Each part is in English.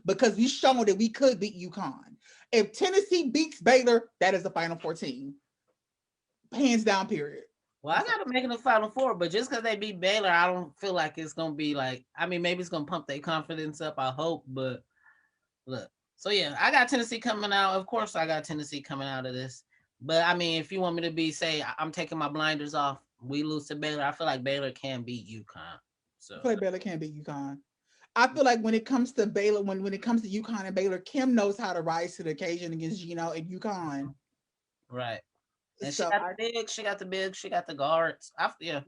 because we shown that we could beat UConn. If Tennessee beats Baylor, that is the Final Four team. Hands down, period. Well, I got to make it the Final Four, but just because they beat Baylor, I don't feel like it's going to be like, I mean, maybe it's going to pump their confidence up, I hope, but look. So, yeah, I got Tennessee coming out. Of course, I got Tennessee coming out of this. But, I mean, if you want me to say, I'm taking my blinders off, we lose to Baylor, I feel like Baylor can beat UConn. So, I feel like Baylor can't beat UConn. I feel like when it comes to Baylor, when it comes to UConn and Baylor, Kim knows how to rise to the occasion against Gino and UConn. Right. And So she got the guards. Yeah.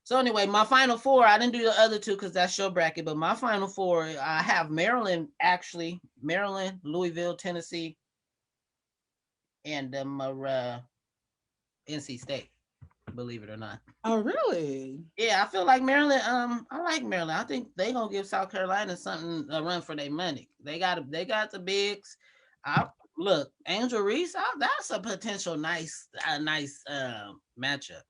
So anyway, my Final Four, I didn't do the other two because that's your bracket, but my Final Four, I have Maryland, Louisville, Tennessee, and NC State, believe it or not. Oh, really? Yeah, I feel like Maryland, I like Maryland. I think they gonna give South Carolina something, a run for their money. They got the bigs. Look, Angel Reese, that's a potential nice matchup.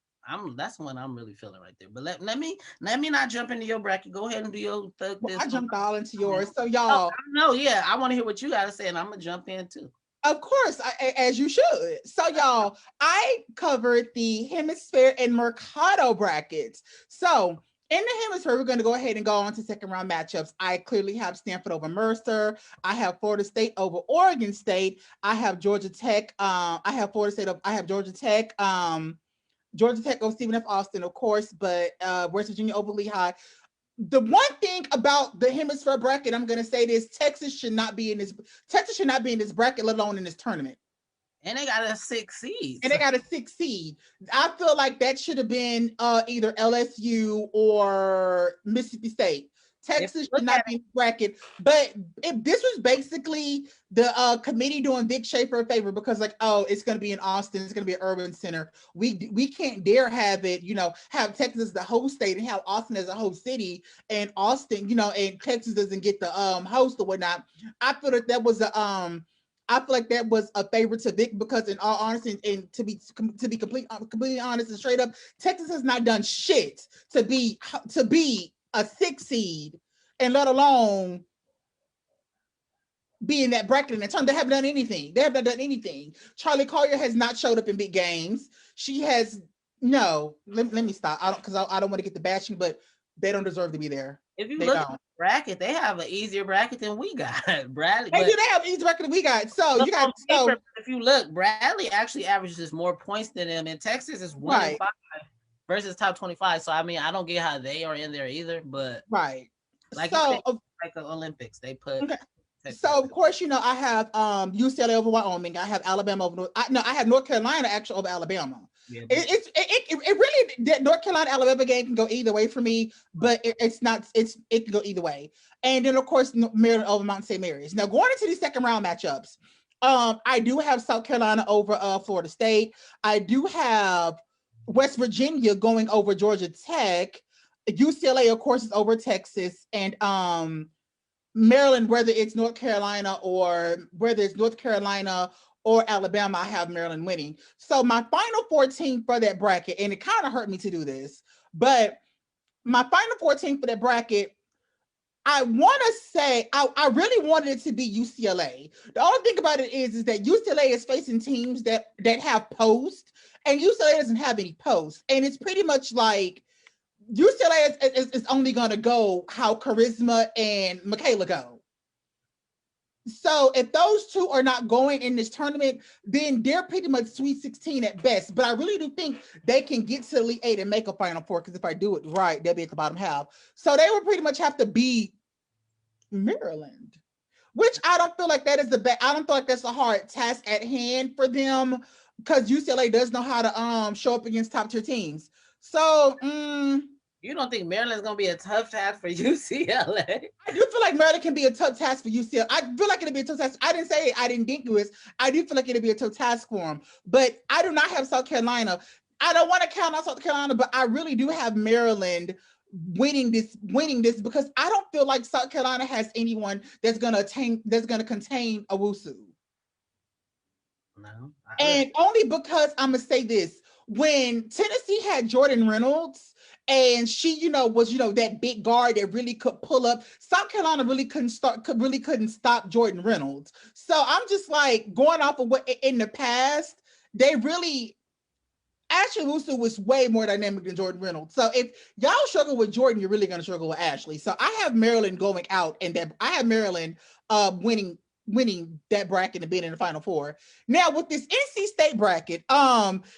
That's one I'm really feeling right there. But let me not jump into your bracket. Go ahead and do your thug. Well, I jumped all into yours. So y'all, yeah, I want to hear what you got to say, and I'm gonna jump in too. Of course, as you should. So y'all, I covered the Hemisfair and Mercado brackets. So in the Hemisphere, we're going to go ahead and go on to second round matchups. I clearly have Stanford over Mercer. I have Florida State over Oregon State. I have Georgia Tech. I have Florida State. I have Georgia Tech. Georgia Tech over Stephen F. Austin, of course, but West Virginia over Lehigh. The one thing about the Hemisphere bracket, I'm going to say this: Texas should not be in this bracket, let alone in this tournament. And they got a 6 seed. I feel like that should have been either LSU or Mississippi State. Texas should not be in the bracket. But if this was basically the committee doing Vic Schaefer a favor, because like, oh, it's going to be in Austin, it's going to be an urban center. We can't dare have it, have Texas as the host state and have Austin as a host city, and Austin, and Texas doesn't get the host or whatnot. I feel like that was a favor to Vic, because in all honesty, and to be completely honest and straight up, Texas has not done shit to be a 6 seed, and let alone be in that bracket in the tournament. They haven't done anything. Charlie Collier has not showed up in big games. She has no. Let me stop. I don't want to get the bashing, but they don't deserve to be there. If you look at the bracket, they have an easier bracket than we got. Bradley. They have an easier bracket than we got. So you got if you look, Bradley actually averages more points than them, and Texas is 1-5 versus top 25. So I mean, I don't get how they are in there either, but right. Like the Olympics, they put. Okay. So of course, I have UCLA over Wyoming. I have Alabama over. I have North Carolina actually over Alabama. Yeah, it really, that North Carolina Alabama game can go either way for me, but it can go either way. And then of course Maryland over Mount St. Mary's. Now going into these second round matchups, I do have South Carolina over Florida State. I do have West Virginia going over Georgia Tech. UCLA of course is over Texas, and Maryland, whether it's North Carolina or Alabama, I have Maryland winning. So my final 14 for that bracket, and it kind of hurt me to do this, but my final 14 for that bracket, I want to say I really wanted it to be UCLA. The only thing about it is that UCLA is facing teams that have posts, and UCLA doesn't have any posts, and it's pretty much like UCLA is only going to go how Charisma and Michaela go. So if those two are not going in this tournament, then they're pretty much Sweet 16 at best. But I really do think they can get to the Elite 8 and make a Final Four, because if I do it right, they'll be at the bottom half. So they would pretty much have to beat Maryland, which I don't feel like that is I don't feel like that's a hard task at hand for them, because UCLA does know how to show up against top tier teams. So you don't think Maryland's going to be a tough task for UCLA? I do feel like Maryland can be a tough task for UCLA. I feel like it'll be a tough task. I didn't say I didn't think it was. I do feel like it'll be a tough task for them. But I do not have South Carolina. I don't want to count out South Carolina, but I really do have Maryland winning this because I don't feel like South Carolina has anyone that's going to contain Owusu. No. And only because I'm going to say this. When Tennessee had Jordan Reynolds, And she, was, that big guard that really could pull up. South Carolina really couldn't stop Jordan Reynolds. So I'm just like going off of what in the past, they really Ashley Wusu was way more dynamic than Jordan Reynolds. So if y'all struggle with Jordan, you're really gonna struggle with Ashley. So I have Maryland going out, and that I have Maryland winning that bracket and being in the Final Four. Now with this NC State bracket,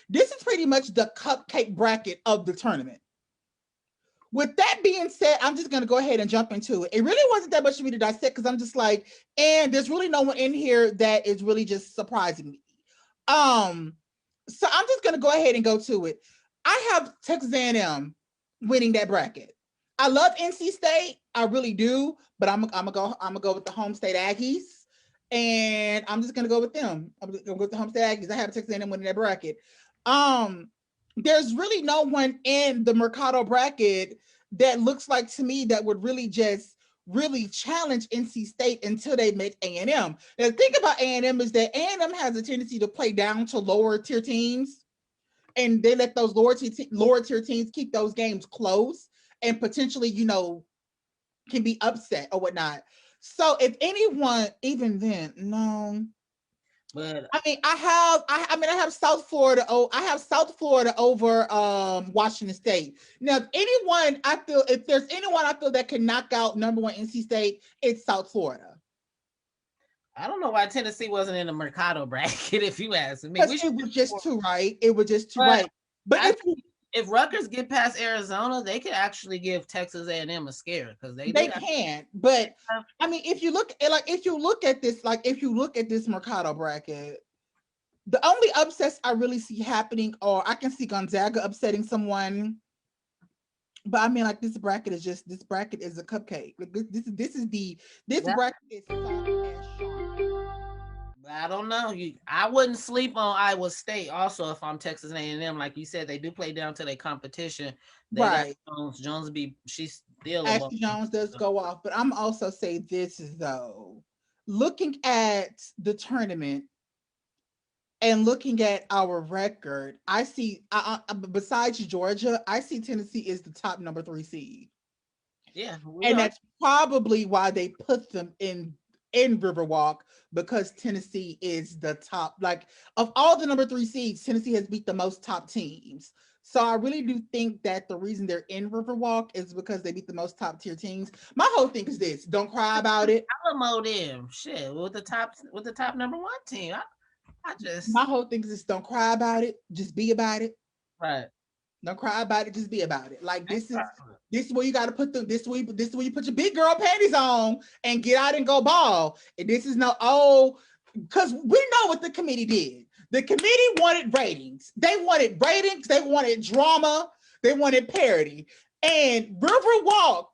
this is pretty much the cupcake bracket of the tournament. With that being said, I'm just gonna go ahead and jump into it. It really wasn't that much for me to dissect because I'm just like, and there's really no one in here that is really just surprising me. So I'm just gonna go ahead and go to it. I have Texas A&M winning that bracket. I love NC State, I really do, but I'm gonna go with the home state Aggies, and I'm just gonna go with them. I'm gonna go with the home state Aggies. I have Texas A&M winning that bracket. There's really no one in the Mercado bracket that looks like to me that would really challenge NC State until they met A&M. Now, the thing about A&M is that A&M has a tendency to play down to lower tier teams, and they let those lower tier teams keep those games close and potentially, can be upset or whatnot. So if anyone, even then, no. But I have South Florida. Oh, I have South Florida over Washington State. Now, if there's anyone I feel that can knock out number one NC State, it's South Florida. I don't know why Tennessee wasn't in the Mercado bracket, if you ask me. Because it was just too right. It was just too right. But if Rutgers get past Arizona, they could actually give Texas A&M a scare because they can. But I mean, if you look at this Mercado bracket, the only upsets I really see happening, or I can see Gonzaga upsetting someone. But I mean, like this bracket is a cupcake. Like this bracket is soft as sharp. I don't know. I wouldn't sleep on Iowa State. Also, if I'm Texas A&M, like you said, they do play down to their competition. Right. Jones she's still. Ashley Jones does go off, but I'm also say this though, looking at the tournament and looking at our record, I see besides Georgia, I see Tennessee is the top number 3 seed. Yeah, and that's probably why they put them in Riverwalk, because Tennessee is the top, like of all the number 3 seeds, Tennessee has beat the most top teams. So I really do think that the reason they're in Riverwalk is because they beat the most top tier teams. My whole thing is this: don't cry about it. Alamo them shit with the top number 1 team. My whole thing is this: don't cry about it. Just be about it. Right. Don't cry about it. Just be about it. Like this is where you got to put them. This is where you put your big girl panties on and get out and go ball. And this is because we know what the committee did. The committee wanted ratings. They wanted ratings. They wanted drama. They wanted parody. And Riverwalk,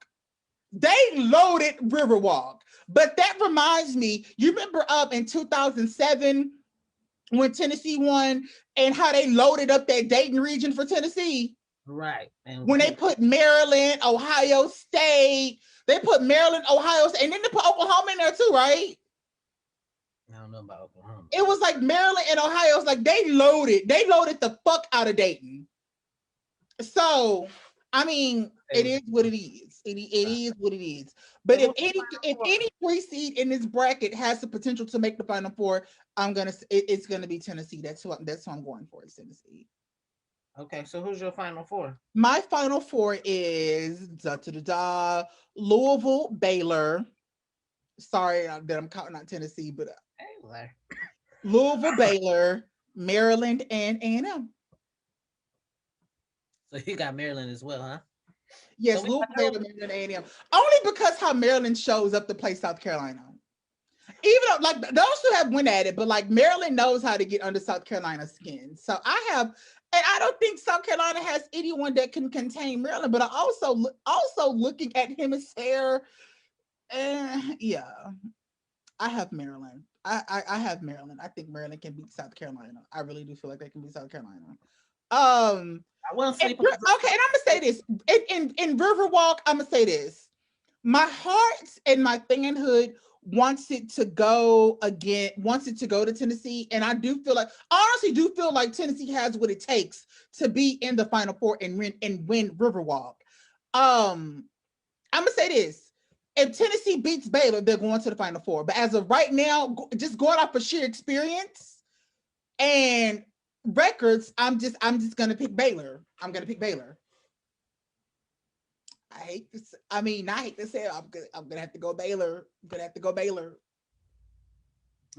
they loaded Riverwalk. But that reminds me, you remember up in 2007 when Tennessee won and how they loaded up that Dayton region for Tennessee? Right. And when they put Maryland, Ohio State, they put Maryland, Ohio State, and then they put Oklahoma in there too, right? I don't know about Oklahoma. It was like Maryland and Ohio. It's like they loaded the fuck out of Dayton. So, I mean, it is what it is. It is what it is. But if any 3 seed in this bracket has the potential to make the Final Four, it's gonna be Tennessee. That's who I'm going for. It's Tennessee. Okay, so who's your Final Four? My Final Four is Louisville, Baylor. Sorry that I'm counting out Tennessee, but Louisville, Baylor, Maryland, and A&M. So you got Maryland as well, huh? Yes, so Louisville, Baylor, Maryland, and A&M. Only because how Maryland shows up to play South Carolina. Even though, like, those who have went at it, but like Maryland knows how to get under South Carolina's skin. So I don't think South Carolina has anyone that can contain Maryland. But I also looking at Hemisfair, yeah, I have Maryland. I have Maryland. I think Maryland can beat South Carolina. I really do feel like they can beat South Carolina. I want to sleep. Okay, and I'm gonna say this in Riverwalk. I'm gonna say this. My heart and my fanhood wants it to go to Tennessee. And I honestly do feel like Tennessee has what it takes to be in the Final Four and win Riverwalk. I'm gonna say this. If Tennessee beats Baylor, they're going to the Final Four. But as of right now, just going off of sheer experience and records, I'm just gonna pick Baylor. I'm gonna pick Baylor. I hate to say it. I'm gonna have to go Baylor. I'm gonna have to go Baylor.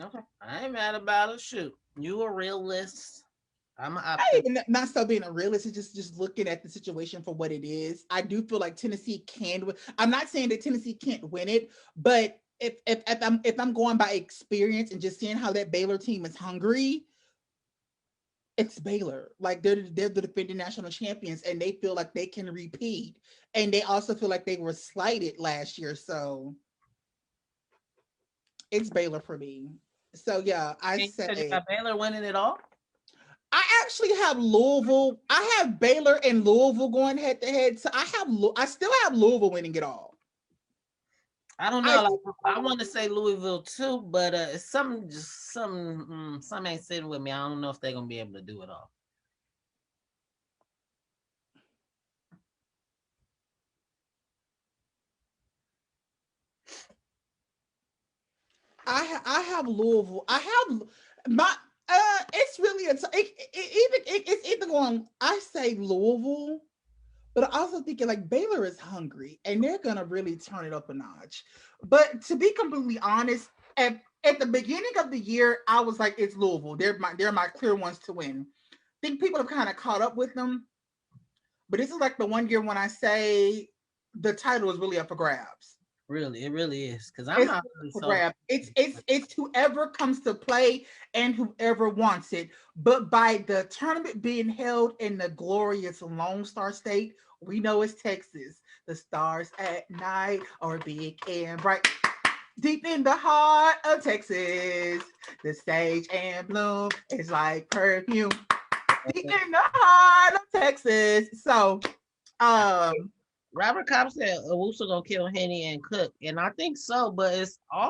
Okay, I ain't mad about it. Shoot, you a realist. I'm an I optimist. even not so being a realist, it's just looking at the situation for what it is. I do feel like Tennessee can win. I'm not saying that Tennessee can't win it, but if I'm going by experience and just seeing how that Baylor team is hungry, it's Baylor. Like they're the defending national champions, and they feel like they can repeat, and they also feel like they were slighted last year. So it's Baylor for me. So yeah, I You said you say got Baylor winning it all. I actually have Louisville. I have Baylor and Louisville going head to head. So I still have Louisville winning it all. I don't I know. Like, I want to say Louisville too, but it's some ain't sitting with me. I don't know if they're gonna be able to do it all. I have Louisville. I have my it's really it's either going. I say Louisville, but I also thinking like Baylor is hungry and they're gonna really turn it up a notch. But to be completely honest, at the beginning of the year, I was like, it's Louisville. They're my clear ones to win. I think people have kind of caught up with them, but this is like the one year when I say the title is really up for grabs. Really, it really is. Because I'm It's not really for sold. grab. It's whoever comes to play and whoever wants it. But by the tournament being held in the glorious Lone Star State, we know it's Texas. The stars at night are big and bright. Deep in the heart of Texas, the sage and bloom is like perfume. Deep in the heart of Texas. So, um, Robert Cobb said Owusu gonna kill Henny and Cook, and I think so, but it's all